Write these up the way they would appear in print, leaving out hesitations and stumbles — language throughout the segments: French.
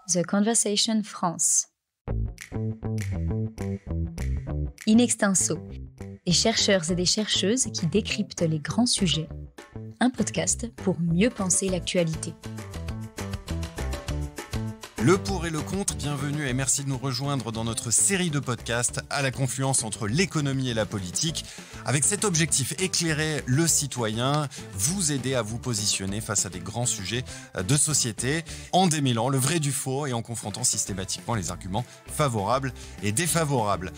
The Conversation France. In extenso, des chercheurs et des chercheuses qui décryptent les grands sujets. Un podcast pour mieux penser l'actualité. Le pour et le contre, bienvenue et merci de nous rejoindre dans notre série de podcasts à la confluence entre l'économie et la politique. Avec cet objectif, éclairer le citoyen, vous aider à vous positionner face à des grands sujets de société, en démêlant le vrai du faux et en confrontant systématiquement les arguments favorables et défavorables.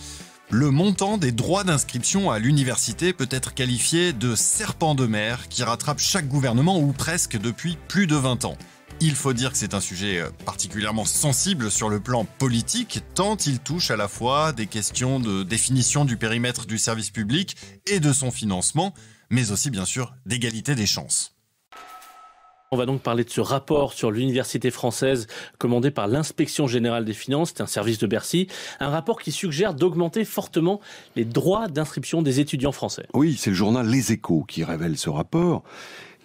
Le montant des droits d'inscription à l'université peut être qualifié de serpent de mer qui rattrape chaque gouvernement ou presque depuis plus de 20 ans. Il faut dire que c'est un sujet particulièrement sensible sur le plan politique, tant il touche à la fois des questions de définition du périmètre du service public et de son financement, mais aussi bien sûr d'égalité des chances. On va donc parler de ce rapport sur l'université française commandé par l'Inspection générale des finances, c'est un service de Bercy, un rapport qui suggère d'augmenter fortement les droits d'inscription des étudiants français. Oui, c'est le journal Les Échos qui révèle ce rapport.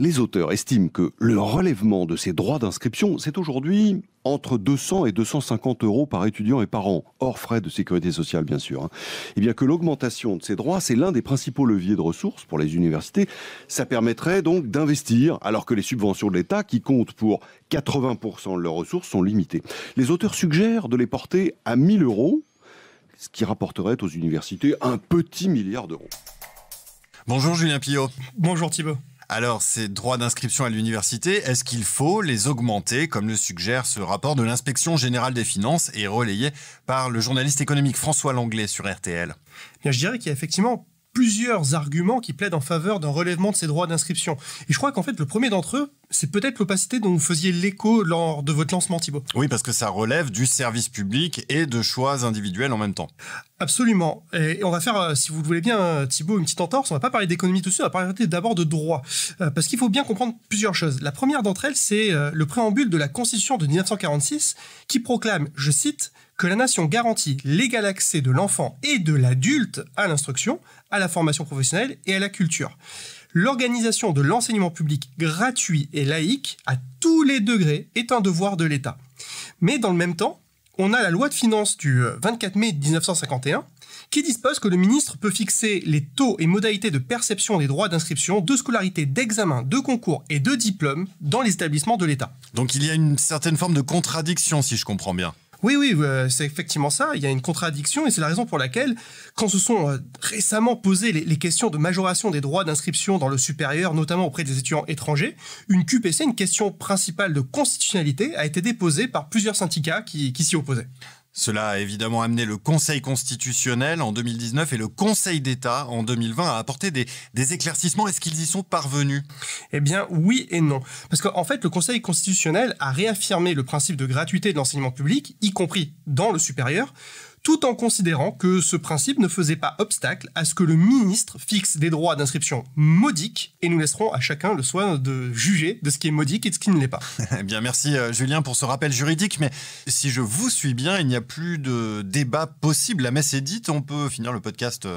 Les auteurs estiment que le relèvement de ces droits d'inscription, c'est aujourd'hui entre 200 et 250 euros par étudiant et par an, hors frais de sécurité sociale bien sûr. Et bien que l'augmentation de ces droits, c'est l'un des principaux leviers de ressources pour les universités. Ça permettrait donc d'investir, alors que les subventions de l'État, qui comptent pour 80% de leurs ressources, sont limitées. Les auteurs suggèrent de les porter à 1 000 euros, ce qui rapporterait aux universités un petit milliard d'euros. Bonjour Julien Pillot. Bonjour Thibaut. Alors, ces droits d'inscription à l'université, est-ce qu'il faut les augmenter, comme le suggère ce rapport de l'Inspection générale des finances et relayé par le journaliste économique François Langlais sur RTL ? Bien, je dirais qu'il y a effectivement plusieurs arguments qui plaident en faveur d'un relèvement de ces droits d'inscription. Et je crois qu'en fait, le premier d'entre eux, c'est peut-être l'opacité dont vous faisiez l'écho lors de votre lancement, Thibaut. Oui, parce que ça relève du service public et de choix individuels en même temps. Absolument. Et on va faire, si vous le voulez bien, Thibaut, une petite entorse. On va pas parler d'économie tout de suite, on va parler d'abord de droit. Parce qu'il faut bien comprendre plusieurs choses. La première d'entre elles, c'est le préambule de la Constitution de 1946 qui proclame, je cite, que la nation garantit l'égal accès de l'enfant et de l'adulte à l'instruction, à la formation professionnelle et à la culture. L'organisation de l'enseignement public gratuit et laïque à tous les degrés est un devoir de l'État. Mais dans le même temps, on a la loi de finances du 24 mai 1951 qui dispose que le ministre peut fixer les taux et modalités de perception des droits d'inscription, de scolarité, d'examen, de concours et de diplôme dans les établissements de l'État. Donc il y a une certaine forme de contradiction, si je comprends bien. Oui, c'est effectivement ça. Il y a une contradiction et c'est la raison pour laquelle, quand se sont récemment posées les questions de majoration des droits d'inscription dans le supérieur, notamment auprès des étudiants étrangers, une QPC, une question principale de constitutionnalité, a été déposée par plusieurs syndicats qui s'y opposaient. Cela a évidemment amené le Conseil constitutionnel en 2019 et le Conseil d'État en 2020 à apporter des éclaircissements. Est-ce qu'ils y sont parvenus ? Eh bien, oui et non. Parce qu'en fait, le Conseil constitutionnel a réaffirmé le principe de gratuité de l'enseignement public, y compris dans le supérieur, tout en considérant que ce principe ne faisait pas obstacle à ce que le ministre fixe des droits d'inscription modiques, et nous laisserons à chacun le soin de juger de ce qui est modique et de ce qui ne l'est pas. Eh bien, merci Julien pour ce rappel juridique, mais si je vous suis bien, il n'y a plus de débat possible. La messe est dite, on peut finir le podcast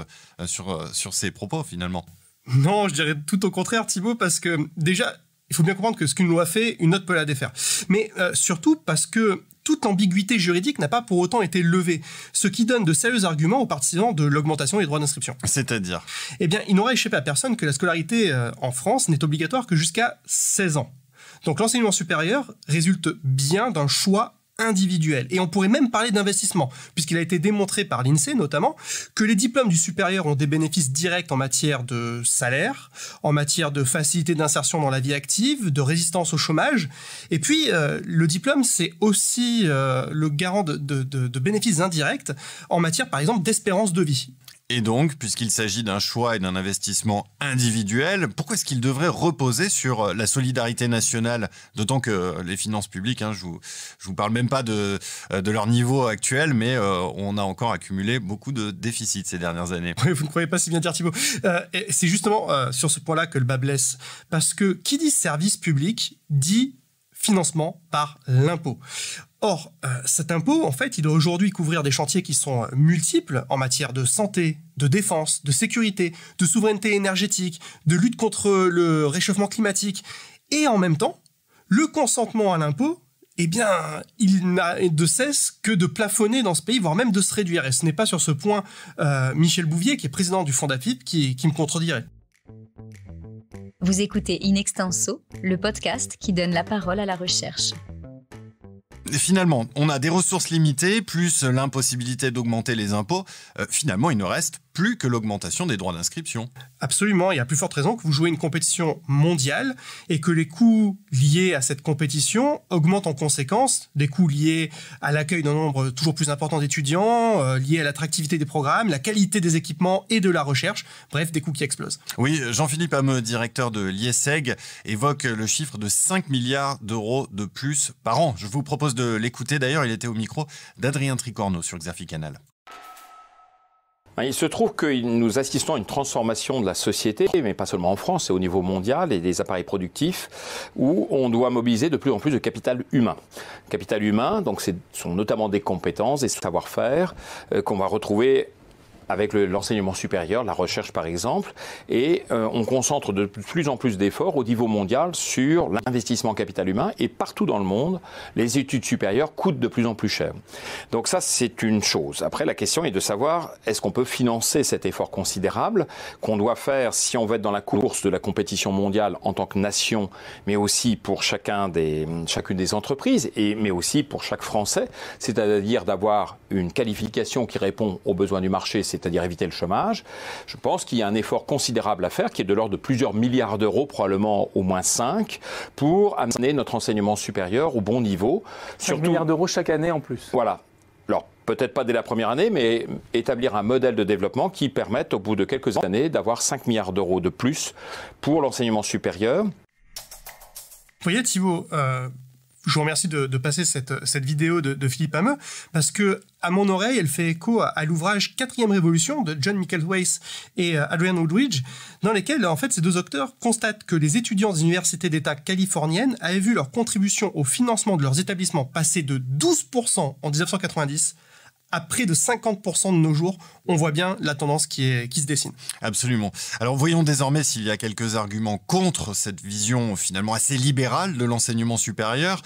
sur ces propos finalement. Non, je dirais tout au contraire Thibaut, parce que déjà, il faut bien comprendre que ce qu'une loi fait, une autre peut la défaire. Mais surtout parce que toute ambiguïté juridique n'a pas pour autant été levée, ce qui donne de sérieux arguments aux partisans de l'augmentation des droits d'inscription. C'est-à-dire ? Eh bien, il n'aura échappé à personne que la scolarité en France n'est obligatoire que jusqu'à 16 ans. Donc l'enseignement supérieur résulte bien d'un choix individuel. Et on pourrait même parler d'investissement, puisqu'il a été démontré par l'INSEE notamment que les diplômes du supérieur ont des bénéfices directs en matière de salaire, en matière de facilité d'insertion dans la vie active, de résistance au chômage. Et puis, le diplôme, c'est aussi le garant de bénéfices indirects en matière, par exemple, d'espérance de vie. Et donc, puisqu'il s'agit d'un choix et d'un investissement individuel, pourquoi est-ce qu'il devrait reposer sur la solidarité nationale ? D'autant que les finances publiques, je vous parle même pas de leur niveau actuel, mais on a encore accumulé beaucoup de déficits ces dernières années. Oui, vous ne croyez pas si bien dire Thibaut. C'est justement sur ce point-là que le bas blesse. Parce que qui dit service public dit financement par l'impôt. Or, cet impôt, en fait, il doit aujourd'hui couvrir des chantiers qui sont multiples en matière de santé, de défense, de sécurité, de souveraineté énergétique, de lutte contre le réchauffement climatique. Et en même temps, le consentement à l'impôt eh bien, il n'a de cesse que de plafonner dans ce pays, voire même de se réduire. Et ce n'est pas sur ce point Michel Bouvier, qui est président du Fondafip, qui me contredirait. Vous écoutez In Extenso, le podcast qui donne la parole à la recherche. Finalement, on a des ressources limitées, plus l'impossibilité d'augmenter les impôts. Finalement, il ne reste plus que l'augmentation des droits d'inscription. Absolument, il y a plus forte raison que vous jouez une compétition mondiale et que les coûts liés à cette compétition augmentent en conséquence, des coûts liés à l'accueil d'un nombre toujours plus important d'étudiants, liés à l'attractivité des programmes, la qualité des équipements et de la recherche, bref, des coûts qui explosent. Oui, Jean-Philippe Hameux, directeur de l'IESEG, évoque le chiffre de 5 milliards d'euros de plus par an. Je vous propose de l'écouter, d'ailleurs, il était au micro d'Adrien Tricorneau sur Xerfi Canal. Il se trouve que nous assistons à une transformation de la société, mais pas seulement en France, c'est au niveau mondial et des appareils productifs, où on doit mobiliser de plus en plus de capital humain. Capital humain, donc ce sont notamment des compétences, des savoir-faire qu'on va retrouver avec l'enseignement supérieur, la recherche par exemple, et on concentre de plus en plus d'efforts au niveau mondial sur l'investissement capital humain, et partout dans le monde, les études supérieures coûtent de plus en plus cher. Donc ça, c'est une chose. Après, la question est de savoir, est-ce qu'on peut financer cet effort considérable qu'on doit faire si on veut être dans la course de la compétition mondiale en tant que nation, mais aussi pour chacune des entreprises, mais aussi pour chaque Français, c'est-à-dire d'avoir une qualification qui répond aux besoins du marché, c'est-à-dire éviter le chômage. Je pense qu'il y a un effort considérable à faire, qui est de l'ordre de plusieurs milliards d'euros, probablement au moins 5, pour amener notre enseignement supérieur au bon niveau. 5 milliards d'euros chaque année en plus. Voilà. Alors, peut-être pas dès la première année, mais établir un modèle de développement qui permette, au bout de quelques années, d'avoir 5 milliards d'euros de plus pour l'enseignement supérieur. Vous voyez, Thibaut, je vous remercie de passer cette vidéo de Philippe Hameux, parce que, à mon oreille, elle fait écho à l'ouvrage 4e Révolution de John Mickleweiss et Adrian Woodridge, dans lesquels, en fait, ces deux auteurs constatent que les étudiants des universités d'État californiennes avaient vu leur contribution au financement de leurs établissements passer de 12% en 1990 à près de 50% de nos jours. On voit bien la tendance qui se dessine. Absolument. Alors voyons désormais s'il y a quelques arguments contre cette vision finalement assez libérale de l'enseignement supérieur,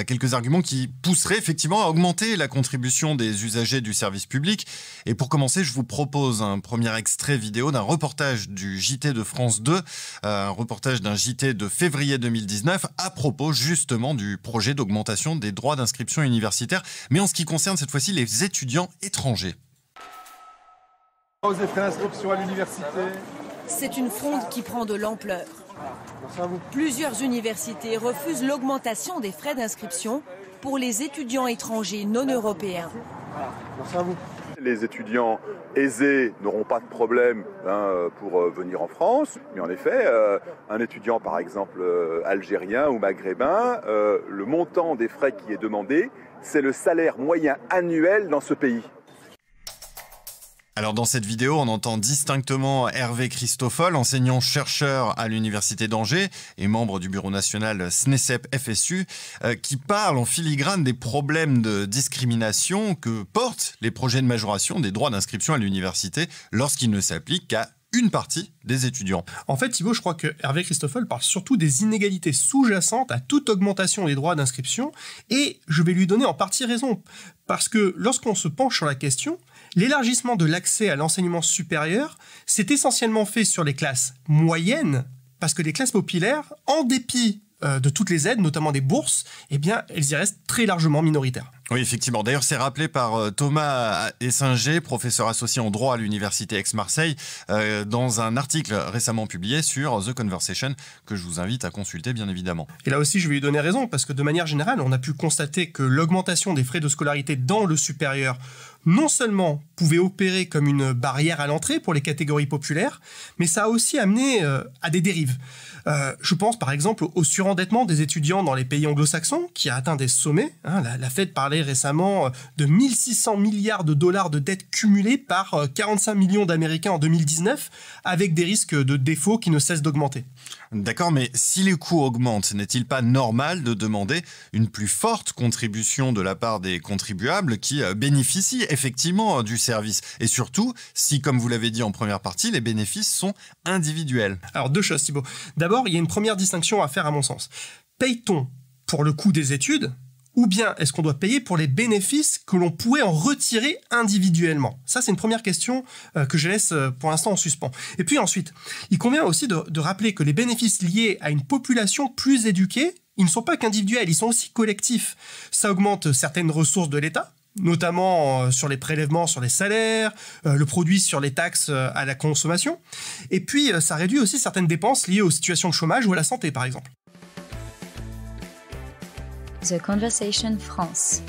quelques arguments qui pousseraient effectivement à augmenter la contribution des usagers du service public. Et pour commencer, je vous propose un premier extrait vidéo d'un reportage du JT de France 2, un reportage d'un JT de février 2019 à propos justement du projet d'augmentation des droits d'inscription universitaire, mais en ce qui concerne cette fois-ci les étudiants étrangers. Aux frais d'inscription à l'université. C'est une fronde qui prend de l'ampleur. Plusieurs universités refusent l'augmentation des frais d'inscription pour les étudiants étrangers non européens. Les étudiants aisés n'auront pas de problème pour venir en France, mais en effet, un étudiant par exemple algérien ou maghrébin, le montant des frais qui est demandé, c'est le salaire moyen annuel dans ce pays. Alors dans cette vidéo, on entend distinctement Hervé Christoffel, enseignant-chercheur à l'Université d'Angers et membre du bureau national SNESEP-FSU, qui parle en filigrane des problèmes de discrimination que portent les projets de majoration des droits d'inscription à l'université lorsqu'ils ne s'appliquent qu'à une partie des étudiants. En fait, Thibaut, je crois que Hervé Christoffel parle surtout des inégalités sous-jacentes à toute augmentation des droits d'inscription, et je vais lui donner en partie raison, parce que lorsqu'on se penche sur la question, l'élargissement de l'accès à l'enseignement supérieur s'est essentiellement fait sur les classes moyennes, parce que les classes populaires, en dépit de toutes les aides, notamment des bourses, eh bien, elles y restent très largement minoritaires. Oui, effectivement. D'ailleurs, c'est rappelé par Thomas Essinger, professeur associé en droit à l'Université Aix-Marseille, dans un article récemment publié sur The Conversation, que je vous invite à consulter, bien évidemment. Et là aussi, je vais lui donner raison, parce que de manière générale, on a pu constater que l'augmentation des frais de scolarité dans le supérieur non seulement pouvait opérer comme une barrière à l'entrée pour les catégories populaires, mais ça a aussi amené à des dérives. Je pense par exemple au surendettement des étudiants dans les pays anglo-saxons, qui a atteint des sommets. La Fed parlait récemment de 1600 milliards de dollars de dettes cumulées par 45 millions d'Américains en 2019, avec des risques de défaut qui ne cessent d'augmenter. D'accord, mais si les coûts augmentent, n'est-il pas normal de demander une plus forte contribution de la part des contribuables qui bénéficient effectivement du service? Et surtout, si, comme vous l'avez dit en première partie, les bénéfices sont individuels. Alors, deux choses, Thibaut. D'abord, il y a une première distinction à faire à mon sens. Paye-t-on pour le coût des études Ou bien est-ce qu'on doit payer pour les bénéfices que l'on pourrait en retirer individuellement? Ça, c'est une première question que je laisse pour l'instant en suspens. Et puis ensuite, il convient aussi de rappeler que les bénéfices liés à une population plus éduquée, ils ne sont pas qu'individuels, ils sont aussi collectifs. Ça augmente certaines ressources de l'État, notamment sur les prélèvements sur les salaires, le produit sur les taxes à la consommation. Et puis, ça réduit aussi certaines dépenses liées aux situations de chômage ou à la santé, par exemple. The Conversation France.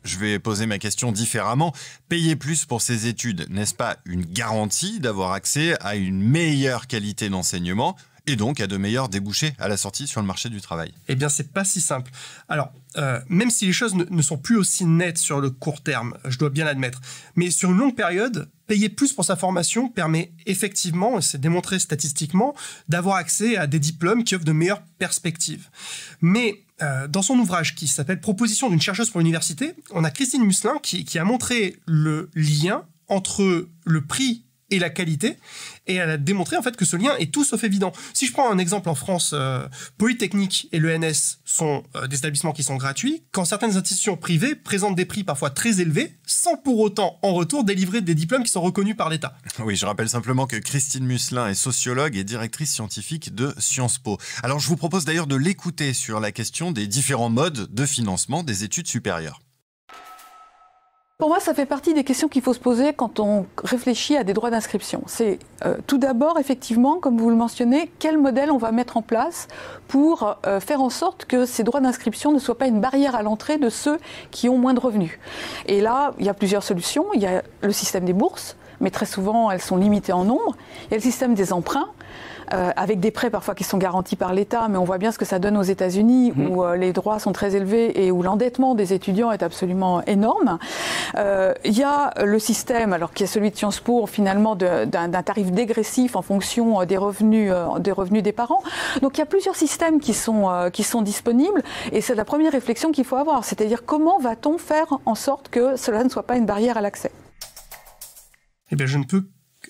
Je vais poser ma question différemment. Payer plus pour ses études, n'est-ce pas une garantie d'avoir accès à une meilleure qualité d'enseignement et donc à de meilleurs débouchés à la sortie sur le marché du travail? Eh bien, c'est pas si simple. Alors, même si les choses ne sont plus aussi nettes sur le court terme, je dois bien l'admettre, mais sur une longue période, payer plus pour sa formation permet effectivement, et c'est démontré statistiquement, d'avoir accès à des diplômes qui offrent de meilleures perspectives. Mais dans son ouvrage qui s'appelle « Proposition d'une chercheuse pour l'université », on a Christine Musselin qui a montré le lien entre le prix et la qualité, et elle a démontré en fait que ce lien est tout sauf évident. Si je prends un exemple en France, Polytechnique et l'ENS sont des établissements qui sont gratuits, quand certaines institutions privées présentent des prix parfois très élevés, sans pour autant en retour délivrer des diplômes qui sont reconnus par l'État. Oui, je rappelle simplement que Christine Musselin est sociologue et directrice scientifique de Sciences Po. Alors je vous propose d'ailleurs de l'écouter sur la question des différents modes de financement des études supérieures. Pour moi, ça fait partie des questions qu'il faut se poser quand on réfléchit à des droits d'inscription. C'est tout d'abord, effectivement, comme vous le mentionnez, quel modèle on va mettre en place pour faire en sorte que ces droits d'inscription ne soient pas une barrière à l'entrée de ceux qui ont moins de revenus. Et là, il y a plusieurs solutions. Il y a le système des bourses, mais très souvent, elles sont limitées en nombre. Il y a le système des emprunts, avec des prêts parfois qui sont garantis par l'État, mais on voit bien ce que ça donne aux États-Unis, où les droits sont très élevés et où l'endettement des étudiants est absolument énorme. Il y a le système, alors qui est celui de Sciences Po, finalement, d'un tarif dégressif en fonction des revenus des parents. Donc il y a plusieurs systèmes qui sont disponibles, et c'est la première réflexion qu'il faut avoir, c'est-à-dire comment va-t-on faire en sorte que cela ne soit pas une barrière à l'accès? Eh bien, je ne peux,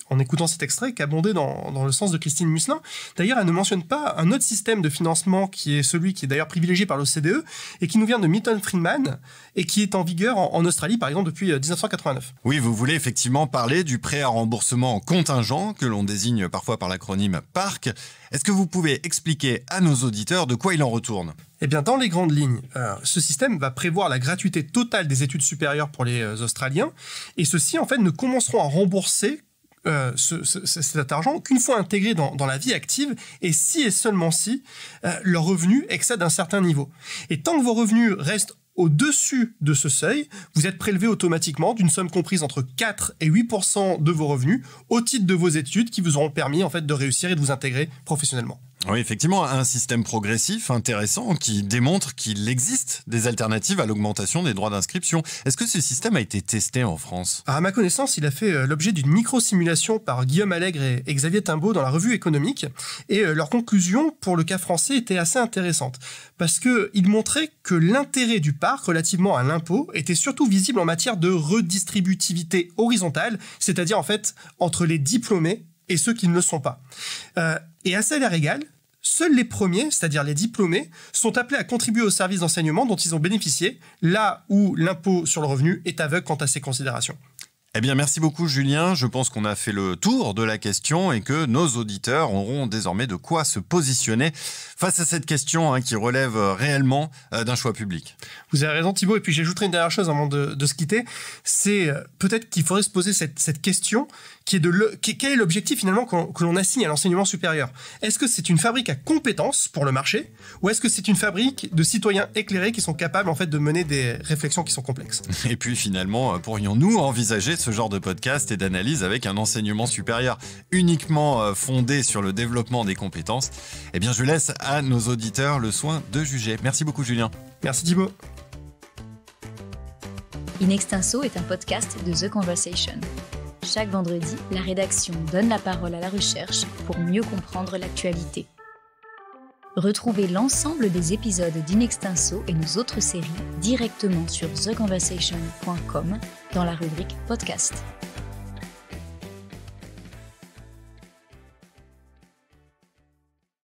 en écoutant cet extrait, qu'abonder dans le sens de Christine Musselin. D'ailleurs, elle ne mentionne pas un autre système de financement qui est celui qui est d'ailleurs privilégié par l'OCDE et qui nous vient de Milton Friedman et qui est en vigueur en Australie, par exemple, depuis 1989. Oui, vous voulez effectivement parler du prêt à remboursement contingent, que l'on désigne parfois par l'acronyme PARC. Est-ce que vous pouvez expliquer à nos auditeurs de quoi il en retourne ? Eh bien, dans les grandes lignes, ce système va prévoir la gratuité totale des études supérieures pour les Australiens, et ceux-ci, en fait, ne commenceront à rembourser cet argent qu'une fois intégré dans la vie active, et si et seulement si leurs revenus excèdent un certain niveau. Et tant que vos revenus restent au-dessus de ce seuil, vous êtes prélevé automatiquement d'une somme comprise entre 4 et 8% de vos revenus au titre de vos études qui vous auront permis en fait, de réussir et de vous intégrer professionnellement. Oui, effectivement, un système progressif, intéressant, qui démontre qu'il existe des alternatives à l'augmentation des droits d'inscription. Est-ce que ce système a été testé en France ? À ma connaissance, il a fait l'objet d'une micro-simulation par Guillaume Allègre et Xavier Timbaud dans la revue économique, et leur conclusion pour le cas français était assez intéressante, parce qu'ils montraient que l'intérêt du PARC relativement à l'impôt était surtout visible en matière de redistributivité horizontale, c'est-à-dire en fait entre les diplômés et ceux qui ne le sont pas. Et à salaire égal, seuls les premiers, c'est-à-dire les diplômés, sont appelés à contribuer aux services d'enseignement dont ils ont bénéficié, là où l'impôt sur le revenu est aveugle quant à ces considérations. Eh bien, merci beaucoup Julien. Je pense qu'on a fait le tour de la question et que nos auditeurs auront désormais de quoi se positionner face à cette question qui relève réellement d'un choix public. Vous avez raison Thibaut, et puis j'ajouterai une dernière chose avant de se quitter, c'est peut-être qu'il faudrait se poser cette question qui est quel est l'objectif finalement que l'on assigne à l'enseignement supérieur ? Est-ce que c'est une fabrique à compétences pour le marché, ou est-ce que c'est une fabrique de citoyens éclairés qui sont capables en fait de mener des réflexions qui sont complexes ? Et puis finalement, pourrions-nous envisager ce genre de podcast et d'analyse avec un enseignement supérieur uniquement fondé sur le développement des compétences ? Eh bien, je laisse à nos auditeurs le soin de juger. Merci beaucoup Julien. Merci Thibaut. In Extenso est un podcast de The Conversation. Chaque vendredi, la rédaction donne la parole à la recherche pour mieux comprendre l'actualité. Retrouvez l'ensemble des épisodes d'In Extenso et nos autres séries directement sur theconversation.com dans la rubrique podcast.